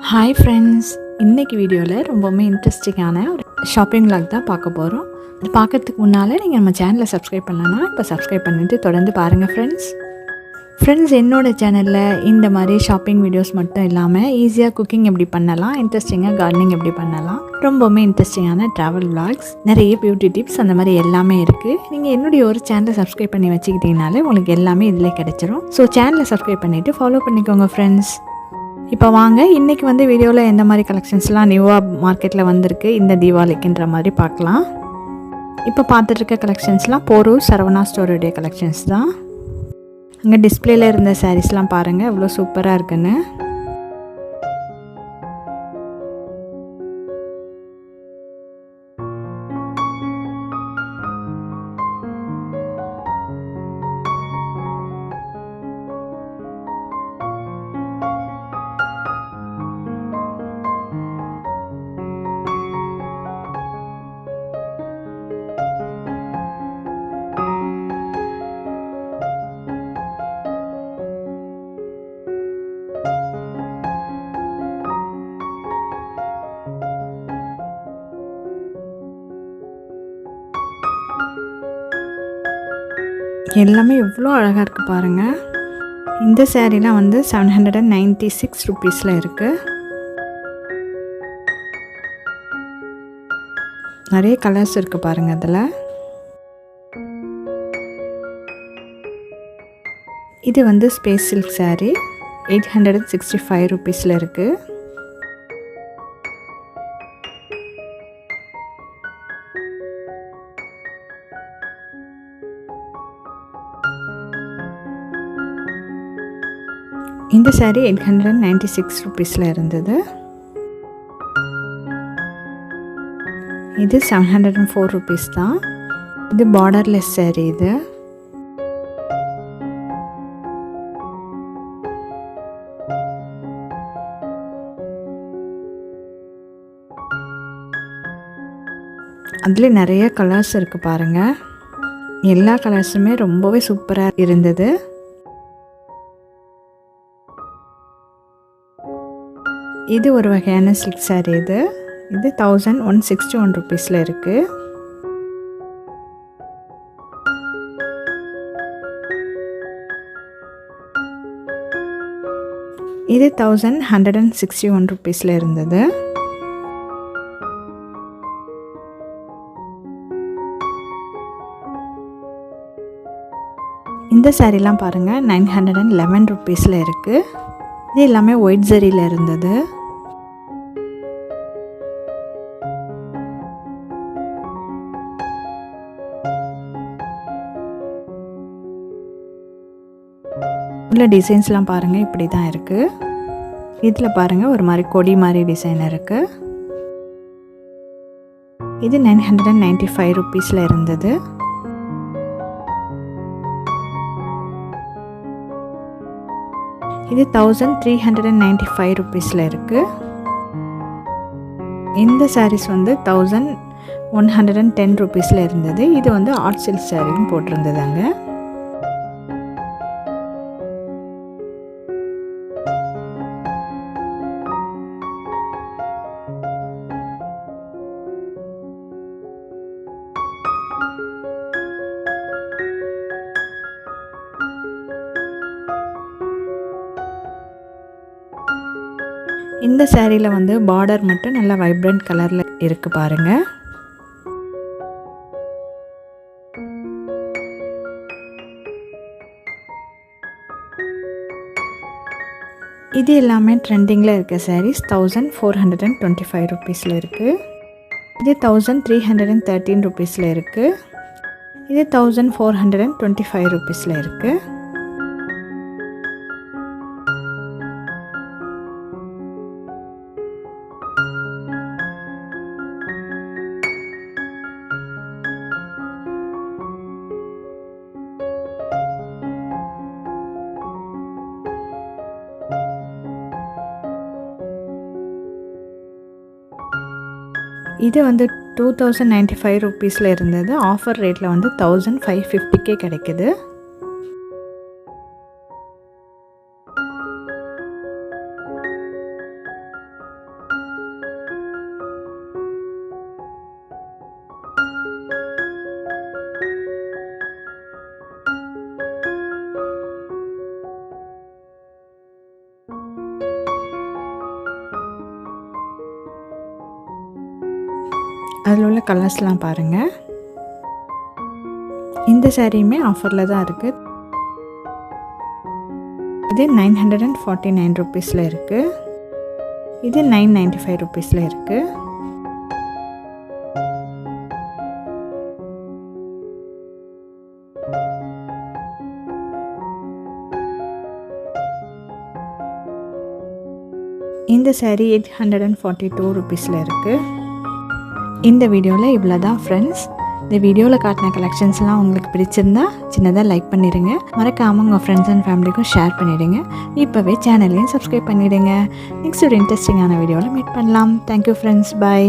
Hi friends, இன்றைக்கி வீடியோவில் ரொம்பவுமே இன்ட்ரெஸ்டிங்கான ஒரு ஷாப்பிங் விளாக் தான் பார்க்க போகிறோம். இது பார்க்கறதுக்கு முன்னால் நீங்கள் நம்ம சேனலை சப்ஸ்கிரைப் பண்ணலன்னா இப்போ சப்ஸ்கிரைப் பண்ணிவிட்டு தொடர்ந்து பாருங்கள் ஃப்ரெண்ட்ஸ். என்னோடய சேனலில் இந்த மாதிரி ஷாப்பிங் வீடியோஸ் மட்டும் இல்லாமல் ஈஸியாக குக்கிங் எப்படி பண்ணலாம், இன்ட்ரெஸ்டிங்காக கார்டனிங் எப்படி பண்ணலாம், ரொம்பவுமே இன்ட்ரெஸ்டிங்கான ட்ராவல் விளாக்ஸ், நிறைய பியூட்டி டிப்ஸ் அந்த மாதிரி எல்லாமே இருக்குது. நீங்கள் என்னுடைய ஒரு சேனலை சப்ஸ்கிரைப் பண்ணி வச்சுக்கிட்டீங்கனாலே உங்களுக்கு எல்லாமே இதில் கிடச்சிரும். ஸோ சேனலை சப்ஸ்கிரைப் பண்ணிவிட்டு ஃபாலோ பண்ணிக்கோங்க ஃப்ரெண்ட்ஸ். இப்போ வாங்க இன்றைக்கி வீடியோவில் எந்த மாதிரி கலெக்ஷன்ஸ்லாம் நியூவாக மார்க்கெட்டில் வந்திருக்கு இந்த தீபாவளிக்குன்ற மாதிரி பார்க்கலாம். இப்போ பார்த்துட்ருக்க கலெக்ஷன்ஸ்லாம் போரூர் சரவணா ஸ்டோருடைய கலெக்ஷன்ஸ் தான். அங்கே டிஸ்பிளேல இருந்த சாரீஸ்லாம் பாருங்கள் எவ்வளோ சூப்பராக இருக்குன்னு. எல்லாமே எவ்வளோ அழகாக இருக்குது பாருங்கள். இந்த சேரீலாம் 796 ருபீஸில் இருக்குது. நிறைய கலர்ஸ் இருக்குது பாருங்கள். அதில் இது ஸ்பேஸ் சில்க் சாரீ 865 ருபீஸில் இருக்குது. இந்த சாரீ 896 ருபீஸில் இருந்தது. இது 704 ருபீஸ் தான். இது பார்டர்லெஸ் சாரீ. இது அதில் நிறைய கலர்ஸ் இருக்குது பாருங்கள். எல்லா கலர்ஸுமே ரொம்பவே சூப்பராக இருந்தது. இது ஒரு வகையான சில்க் சாரீ. இது 1161 ருபீஸில் இருக்குது. இது 1161 ருபீஸில் இருந்தது. இந்த சாரீலாம் பாருங்கள் 911 ருபீஸில் இருக்குது. இது எல்லாமே ஒயிட் ஜரியில் இருந்தது. உள்ள டிசைன்ஸ்லாம் பாருங்கள் இப்படி தான் இருக்குது. இதில் பாருங்கள் ஒரு மாதிரி கொடி மாதிரி டிசைன் இருக்குது. இது 995 ருபீஸில் இருந்தது. இது 1395 ருபீஸில் இருக்குது. இந்த சாரீஸ் 1110 ருபீஸில் இருந்தது. இது ஆர்ட் சில்க் சாரின்னு போட்டிருந்தது அங்கே. இந்த சாரியில் பார்டர் மட்டும் நல்லா வைப்ரண்ட் கலரில் இருக்குது பாருங்கள். இது எல்லாமே ட்ரெண்டிங்கில் இருக்க சாரீஸ் 1425 ருபீஸில் இருக்குது. இது 1313 ருபீஸில் இருக்குது. இது 1425 ருபீஸில் இருக்குது. இது 2095 ருபீஸில் இருந்தது. ஆஃபர் ரேட்டில் 1550 கிடைக்குது. அதில் உள்ள கலர்ஸ்லாம் பாருங்கள். இந்த சாரியுமே ஆஃபரில் தான் இருக்குது. இது 949 ருபீஸில் இருக்குது. இது 995 ருபீஸில் இருக்குது. இந்த சாரீ 842 ருபீஸில் இருக்குது. இந்த வீடியோவில் இவ்வளோ தான் ஃப்ரெண்ட்ஸ். இந்த வீடியோவில் காட்டின கலெக்ஷன்ஸ்லாம் உங்களுக்கு பிடிச்சிருந்தா சின்னதாக லைக் பண்ணிடுங்க. மறக்காமல் உங்கள் ஃப்ரெண்ட்ஸ் அண்ட் ஃபேமிலிக்கும் ஷேர் பண்ணிவிடுங்க. இப்போவே சேனலையும் சப்ஸ்கிரைப் பண்ணிவிடுங்க. நெக்ஸ்ட் ஒரு இன்ட்ரெஸ்டிங்கான வீடியோவில் மீட் பண்ணலாம். Thank you friends. பை.